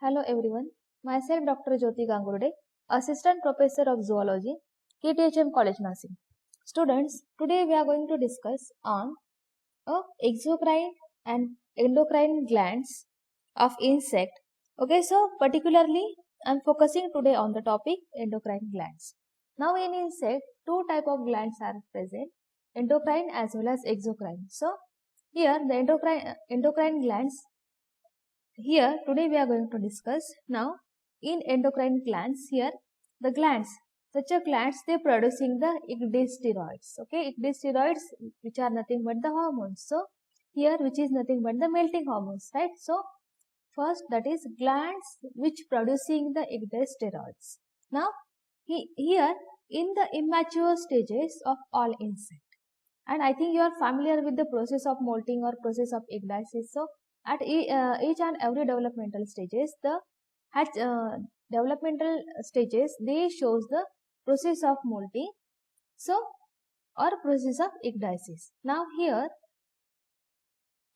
Hello everyone, myself Dr. Jyoti Gangude, Assistant Professor of Zoology, KTHM College Nursing. Students, today we are going to discuss on exocrine and endocrine glands of insect. Okay, so particularly I am focusing today on the topic endocrine glands. Now in insect, two type of glands are present, endocrine as well as exocrine. So here the endocrine glands here today we are going to discuss now in endocrine glands. Here the glands, such a glands, they producing the ecdysteroids. Okay, ecdysteroids which are nothing but the hormones. So here which is nothing but the melting hormones, right? So first that is glands which producing the ecdysteroids. Now here in the immature stages of all insect, and I think you are familiar with the process of molting or process of ecdysis. So at each and every developmental stages, the developmental stages, they shows the process of molting, so or process of ecdysis. Now here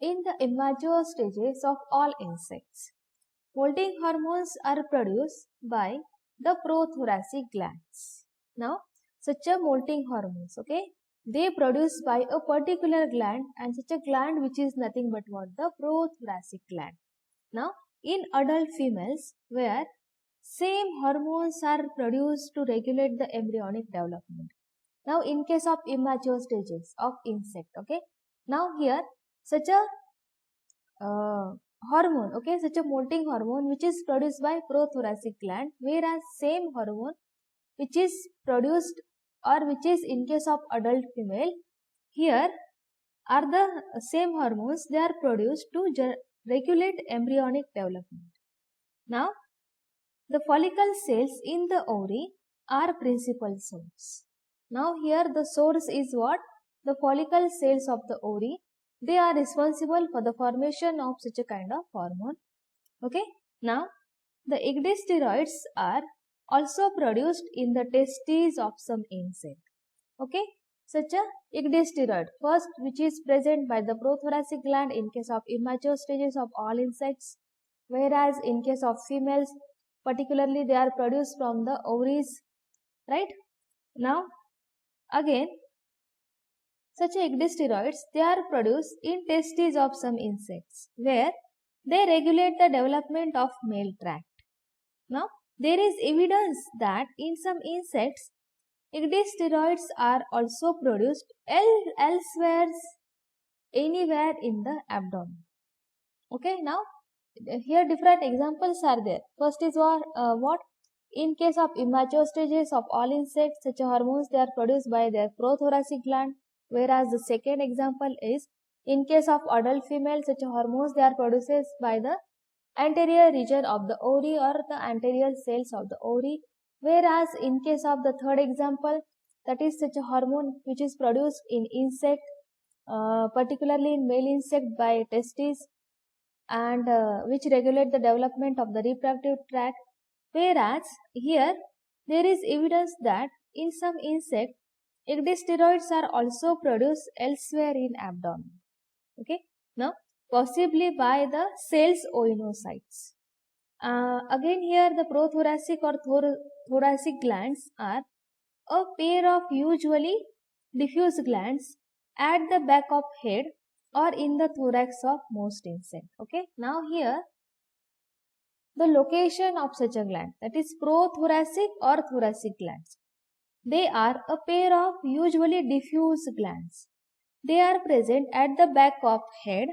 in the immature stages of all insects, molting hormones are produced by the prothoracic glands. Now such a molting hormones, okay, they produced by a particular gland, and such a gland which is nothing but what, the prothoracic gland. Now in adult females where same hormones are produced to regulate the embryonic development. Now in case of immature stages of insect, okay, now here such a hormone, okay, such a molting hormone which is produced by prothoracic gland, whereas same hormone which is produced or which is in case of adult female, here are the same hormones, they are produced to regulate embryonic development. Now the follicle cells in the ovary are principal source. Now here the source is what? The follicle cells of the ovary. They are responsible for the formation of such a kind of hormone. Okay. Now the ecdysteroids are also produced in the testes of some insect. Okay. Such a ecdysteroid, first which is present by the prothoracic gland in case of immature stages of all insects, whereas in case of females particularly they are produced from the ovaries, right? Now again such ecdysteroids, they are produced in testes of some insects where they regulate the development of male tract. Now there is evidence that in some insects ecdysteroids are also produced elsewhere, anywhere in the abdomen. Okay, now here different examples are there. First is what? In case of immature stages of all insects, such hormones they are produced by their prothoracic gland, whereas the second example is in case of adult female, such hormones they are produced by the anterior region of the ovary or the anterior cells of the ovary, whereas in case of the third example, that is such a hormone which is produced in insect, particularly in male insect by testes, and which regulate the development of the reproductive tract, whereas here there is evidence that in some insect ecdysteroids are also produced elsewhere in abdomen. Okay, now possibly by the cells oinocytes. Again here the prothoracic or thoracic glands are a pair of usually diffuse glands at the back of head or in the thorax of most insect. Okay, now here the location of such a gland, that is prothoracic or thoracic glands, they are a pair of usually diffuse glands. They are present at the back of head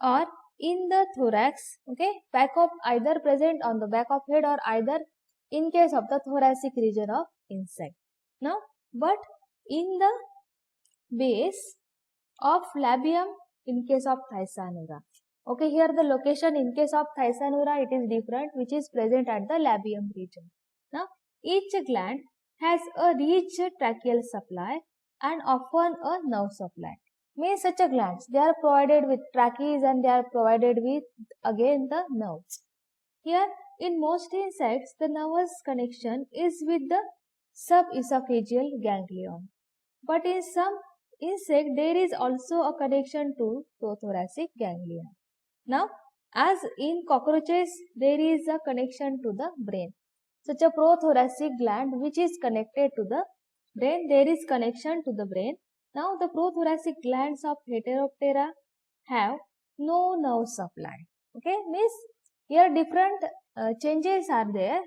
or in the thorax. Okay, back of, either present on the back of head or either in case of the thoracic region of insect. Now but in the base of labium in case of Thysanura. Okay, here the location in case of Thysanura it is different, which is present at the labium region. Now each gland has a rich tracheal supply and often a nerve supply. Means such a glands, they are provided with trachees and they are provided with again the nerves. Here in most insects the nervous connection is with the subesophageal ganglion, but in some insect there is also a connection to prothoracic ganglia. Now As in cockroaches, there is a connection to the brain. Such a prothoracic gland which is connected to the brain, there is connection to the brain. Now the prothoracic glands of Heteroptera have no nerve supply. Okay, means here different changes are there.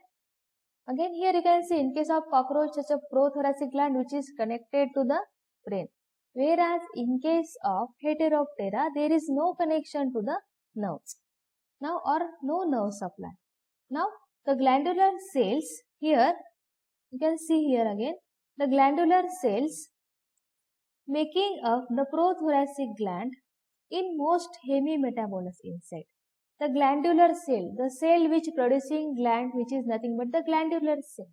Again here you can see in case of cockroach, such a prothoracic gland which is connected to the brain. Whereas in case of Heteroptera, there is no connection to the nerves. Now or no nerve supply. Now the glandular cells here, you can see here again, the glandular cells making up the prothoracic gland in most hemimetabolous insect. The glandular cell, the cell which producing gland which is nothing but the glandular cell.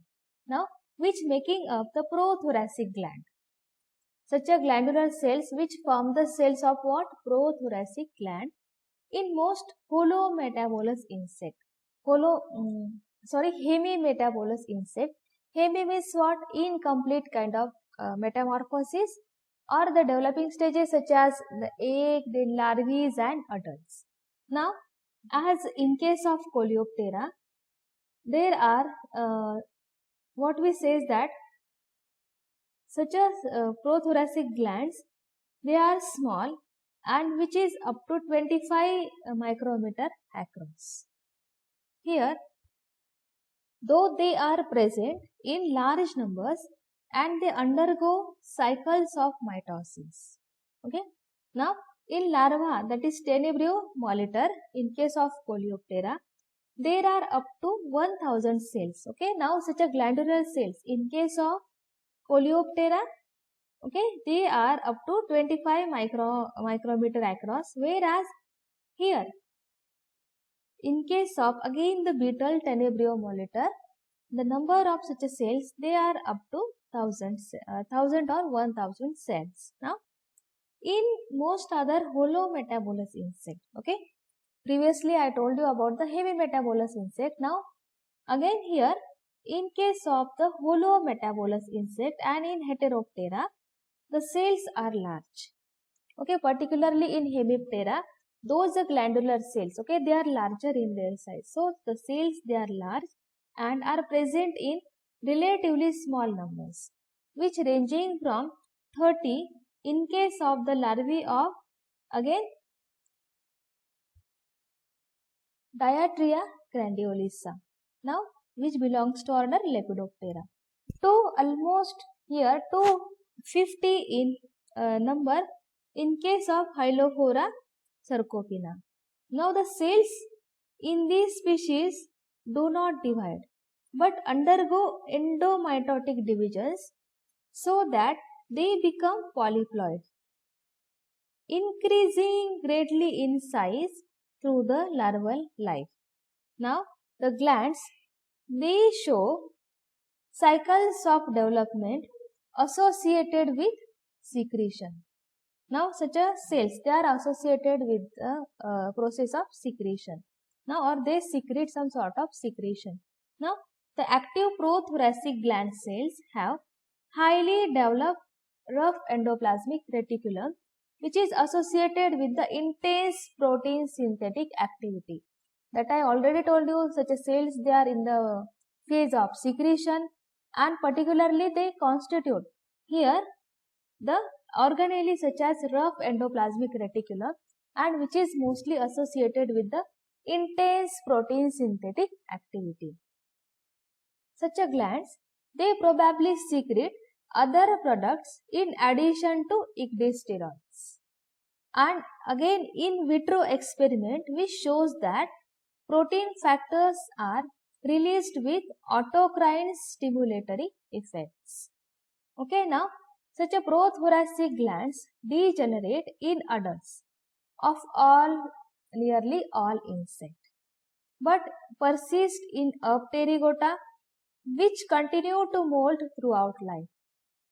Now which making up the prothoracic gland. Such a glandular cells which form the cells of what? Prothoracic gland in most holometabolous insect. Hemimetabolous insect. Hemi means what? Incomplete kind of metamorphosis or the developing stages such as the egg, then larvae and adults. Now, as in case of Coleoptera, there are what we say is that such as prothoracic glands, they are small and which is up to 25 micrometer across. Here, though they are present in large numbers and they undergo cycles of mitosis. Okay. Now, in larva, that is Tenebrio molitor, in case of Coleoptera, there are up to 1000 cells. Okay. Now, such a glandular cells, in case of Coleoptera, okay, they are up to 25 micrometer across, whereas here, in case of again the beetle Tenebrio molitor, the number of such a cells, they are up to 1000 or 1000 cells. Now, in most other holometabolous insect, okay, previously I told you about the hemimetabolous insect. Now, again here, in case of the holometabolous insect and in Heteroptera, the cells are large. Okay, particularly in Hemiptera, those are glandular cells. Okay, they are larger in their size. So, the cells, they are large and are present in relatively small numbers, which ranging from 30 in case of the larvae of, again, Diatria grandiolisa, now which belongs to order Lepidoptera, to almost here 250 in number in case of Hylophora sarcopina. Now the cells in these species do not divide but undergo endomitotic divisions so that they become polyploid, increasing greatly in size through the larval life. Now the glands, they show cycles of development associated with secretion. Now such a cells, they are associated with the process of secretion. Now or they secrete some sort of secretion. Now the active prothoracic gland cells have highly developed rough endoplasmic reticulum which is associated with the intense protein synthetic activity. That I already told you, such a cells, they are in the phase of secretion and particularly they constitute here the organelles such as rough endoplasmic reticulum and which is mostly associated with the intense protein synthetic activity. Such a glands, they probably secrete other products in addition to ecdysteroids. And again in vitro experiment which shows that protein factors are released with autocrine stimulatory effects. Okay, now such a prothoracic glands degenerate in adults of nearly all insects, but persist in Pterygota which continue to molt throughout life.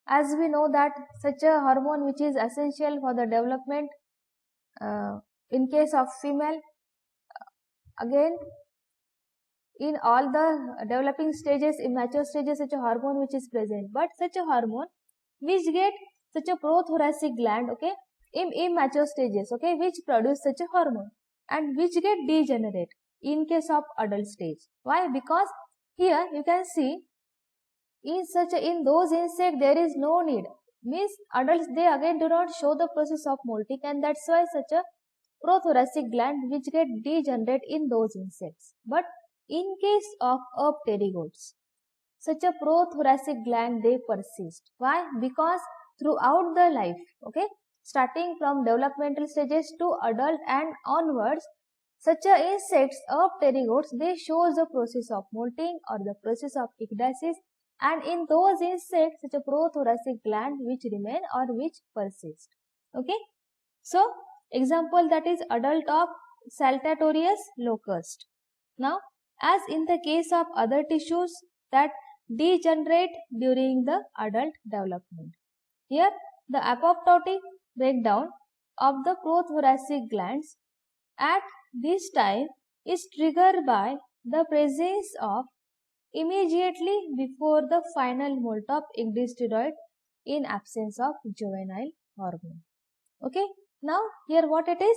As we know that such a hormone which is essential for the development in case of female, again in all the developing stages, immature stages, such a hormone which is present, but such a hormone which get such a prothoracic gland, okay, in immature stages, okay, which produce such a hormone. and which get degenerate in case of adult stage. Why? Because here you can see in those insects there is no need, means adults they again do not show the process of molting, and that's why such a prothoracic gland which get degenerate in those insects. But in case of pterygotes, such a prothoracic gland they persist. Why? Because throughout the life, okay, starting from developmental stages to adult and onwards, such a insects of pterygotes they shows the process of molting or the process of ecdysis, and in those insects such a prothoracic gland which remain or which persist. Okay, so example that is adult of Saltatorius locust. Now, as in the case of other tissues that degenerate during the adult development, here the apoptotic breakdown of the prothoracic glands at this time is triggered by the presence of immediately before the final molt of ecdysteroid in absence of juvenile hormone. Okay, now here what it is,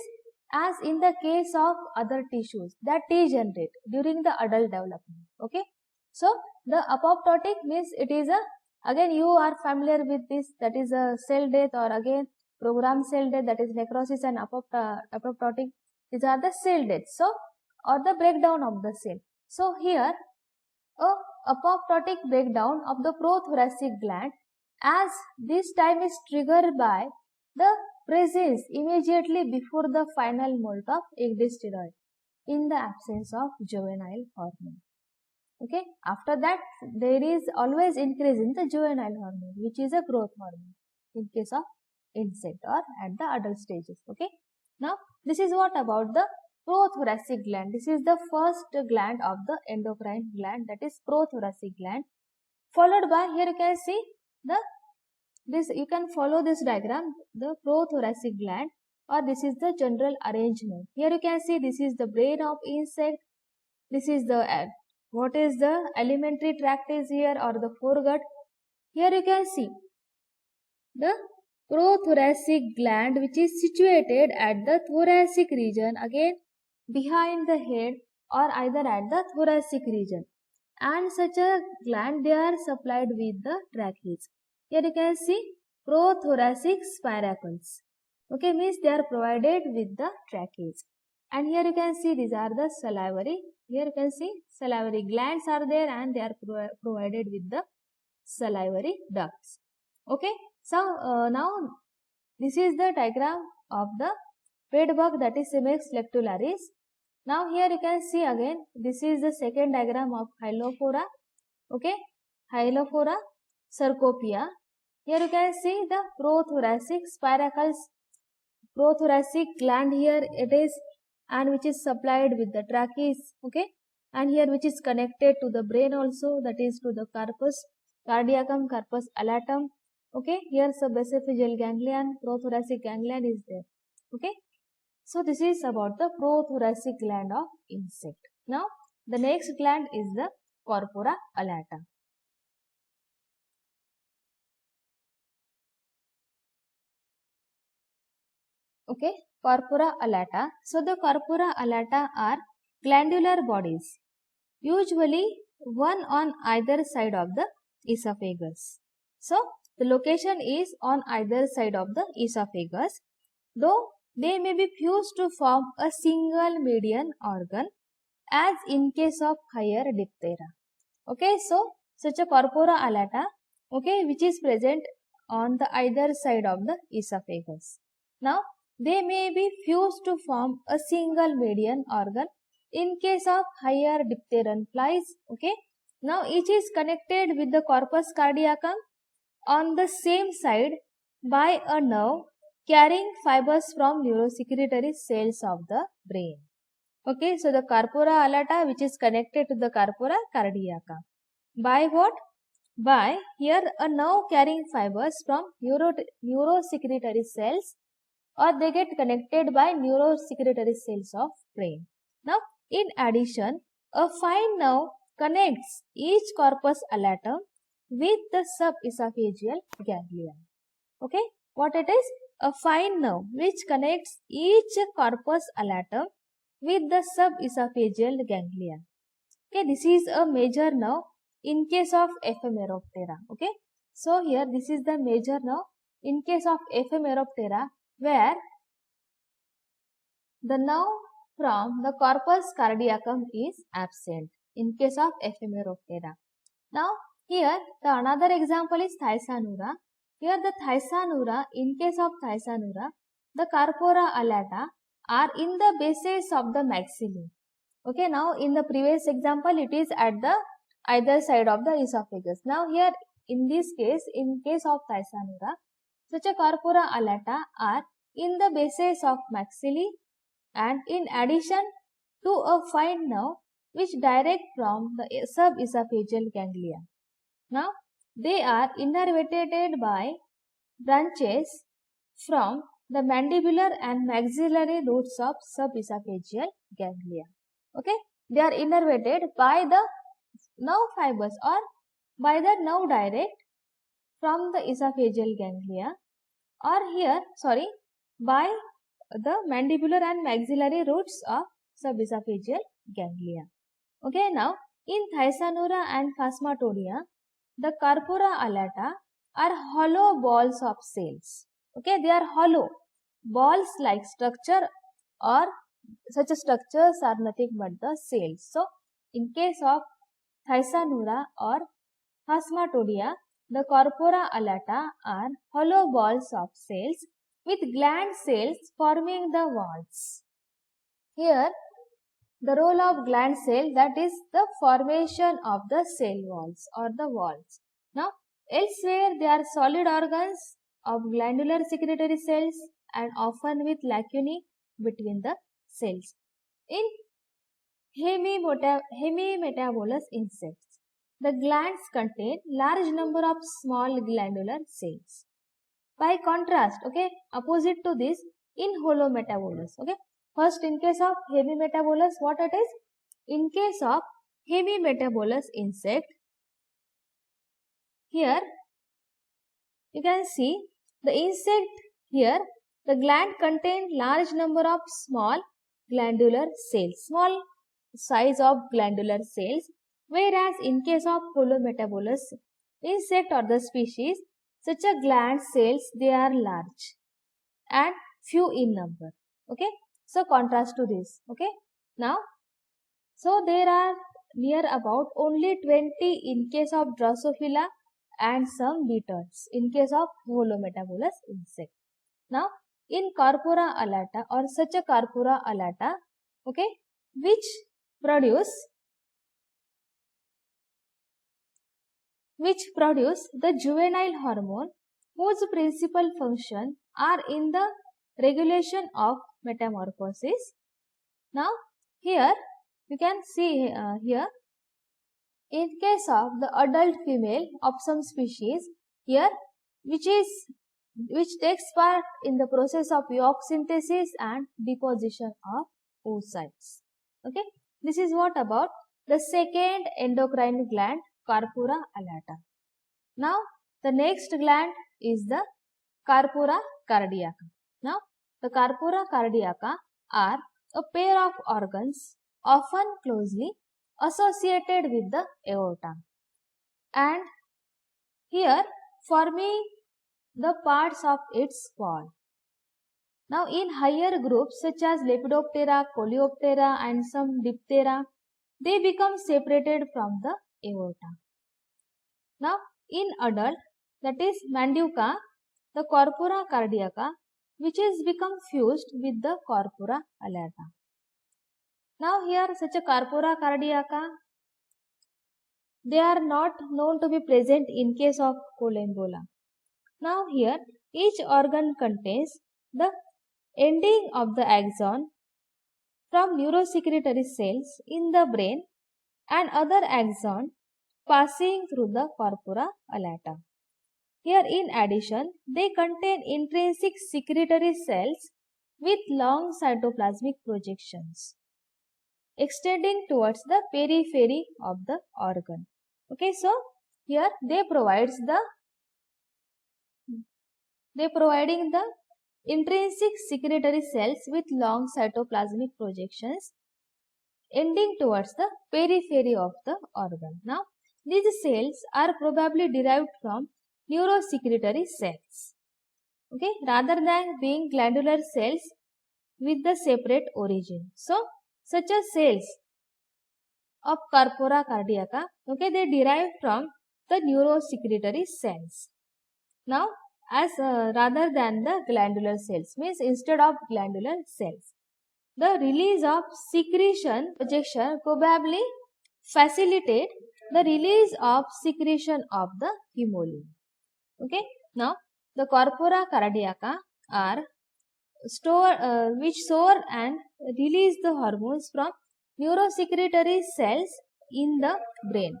as in the case of other tissues that degenerate during the adult development. Okay, so the apoptotic means it is a, again you are familiar with this, that is a cell death, or again programmed cell death, that is necrosis and apoptotic, these are the cell deaths, so or the breakdown of the cell. So here a apoptotic breakdown of the prothoracic gland, as this time is triggered by the presence immediately before the final molt of ecdysteroid in the absence of juvenile hormone. Okay, after that there is always increase in the juvenile hormone, which is a growth hormone in case of insect or at the adult stages. Okay, now this is what about the prothoracic gland. This is the first gland of the endocrine gland, that is prothoracic gland, followed by, here you can see this, you can follow this diagram, the prothoracic gland, or this is the general arrangement. Here you can see this is the brain of insect, this is the what is the alimentary tract is here, or the foregut. Here you can see the prothoracic gland which is situated at the thoracic region, again behind the head or either at the thoracic region, and such a gland they are supplied with the tracheas. Here you can see prothoracic spiracles. Okay, means they are provided with the tracheas. And here you can see these are the salivary. Here you can see salivary glands are there and they are provided with the salivary ducts. Okay, so now this is the diagram of the bedbug, that is Cimex lectularis. Now here you can see again this is the second diagram of Hylophora. Okay, Hylophora cercopia. Here you can see the prothoracic spiracles, prothoracic gland here it is, and which is supplied with the tracheas. Okay, and here which is connected to the brain also, that is to the corpus cardiacum, corpus alatum. Okay, here subbasophageal ganglion, prothoracic ganglion is there. Okay, so this is about the prothoracic gland of insect. Now the next gland is the corpora alata. Okay, corpora alata. So the corpora alata are glandular bodies, usually one on either side of the esophagus. So the location is on either side of the esophagus, though they may be fused to form a single median organ, as in case of higher diphthera. Okay, so such a corpora alata, okay, which is present on the either side of the esophagus. Now they may be fused to form a single median organ in case of higher diphtheran flies. Okay, now each is connected with the corpus cardiacum on the same side by a nerve carrying fibers from neurosecretory cells of the brain. Okay, so the corpora alata which is connected to the corpora cardiaca. By what? By here a nerve carrying fibers from neurosecretory cells, or they get connected by neurosecretory cells of brain. Now in addition, a fine nerve connects each corpus alatum with the subesophageal ganglion. Okay, what it is? A fine nerve which connects each corpus alatum with the subesophageal ganglia. Okay, this is a major nerve in case of Ephemeroptera. Okay, so here this is the major nerve in case of Ephemeroptera, where the nerve from the corpus caardiacum is absent in case of Ephemeroptera. Now here the another example is Thysanura. Here the Thysanura, in case of Thysanura, the corpora allata are in the bases of the maxillae. Okay, now in the previous example it is at the either side of the esophagus. Now here in this case, in case of Thysanura, such a corpora allata are in the bases of maxillae, and in addition to a fine nerve which direct from the subesophageal ganglia. Now they are innervated by branches from the mandibular and maxillary roots of subesophageal ganglia. Okay, they are innervated by the nerve fibers or by the nerve direct from the esophageal ganglia, or here by the mandibular and maxillary roots of subesophageal ganglia. Okay, now in Thysanura and Phasmatodia, the corpora allata are hollow balls of cells. Okay, they are hollow balls like structure, or such structures are nothing but the cells. So in case of Thysanura or Phasmatodia, the corpora allata are hollow balls of cells with gland cells forming the walls. Here the role of gland cell, that is the formation of the cell walls or the walls. Now elsewhere they are solid organs of glandular secretory cells and often with lacunae between the cells. In hemimetabolous insects, the glands contain large number of small glandular cells. By contrast, okay, opposite to this, in holometabolous, okay, first in case of hemimetabolous, what it is? In case of hemimetabolous insect, here you can see the insect here, the gland contain large number of small glandular cells, small size of glandular cells, whereas in case of holometabolous insect or the species, such a gland cells, they are large and few in number. Okay, so contrast to this. Okay, now so there are near about only 20 in case of Drosophila and some beetles in case of holometabolous insect. Now in corpora allata or such a corpora allata, okay, which produce the juvenile hormone whose principal function are in the regulation of metamorphosis. Now here you can see here, in case of the adult female of some species, here which takes part in the process of yolk synthesis and deposition of oocytes. Okay, this is what about the second endocrine gland, corpora allata. Now the next gland is the corpora cardiaca. Now the corpora cardiaca are a pair of organs often closely associated with the aorta, and here forming the parts of its wall. Now in higher groups such as Lepidoptera, Coleoptera and some Diptera, they become separated from the aorta. Now in adult, that is Manduca, the corpora cardiaca, which is become fused with the corpora allata. Now here such a corpora cardiaca, they are not known to be present in case of Collembola. Now here each organ contains the ending of the axon from neurosecretory cells in the brain and other axon passing through the corpora allata. Here in addition, they contain intrinsic secretory cells with long cytoplasmic projections extending towards the periphery of the organ. Okay, so here they providing the intrinsic secretory cells with long cytoplasmic projections ending towards the periphery of the organ. Now, these cells are probably derived from neurosecretory cells, okay, rather than being glandular cells with the separate origin. So, such as cells of corpora cardiaca, okay, they derive from the neurosecretory cells. Now, as rather than the glandular cells, means instead of glandular cells, the release of secretion projection probably facilitate the release of secretion of the hemolymph. Okay. Now, the corpora cardiaca are which store and release the hormones from neurosecretory cells in the brain,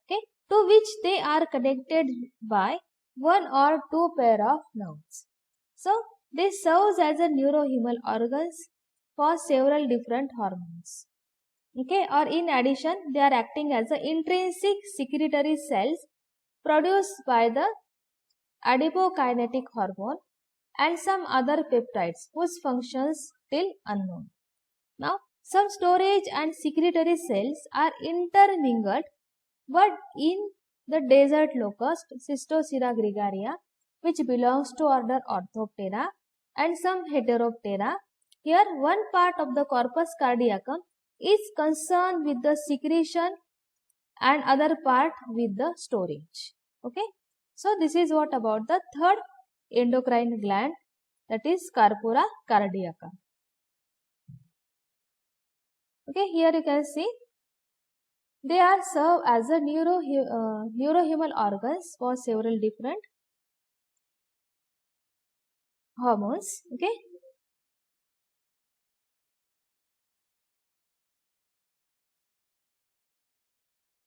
okay, to which they are connected by one or two pair of nerves. So, they serve as a neurohumal organs for several different hormones, okay, or in addition they are acting as a intrinsic secretory cells produced by the adipokinetic hormone and some other peptides whose functions still unknown. Now, some storage and secretory cells are intermingled, but in the desert locust Cystocera gregaria, which belongs to order Orthoptera, and some Heteroptera, here one part of the corpus cardiacum is concerned with the secretion and other part with the storage. Okay. So, this is what about the third endocrine gland, that is corpora cardiaca. Okay, here you can see they are serve as a neurohumal organs for several different hormones. Okay,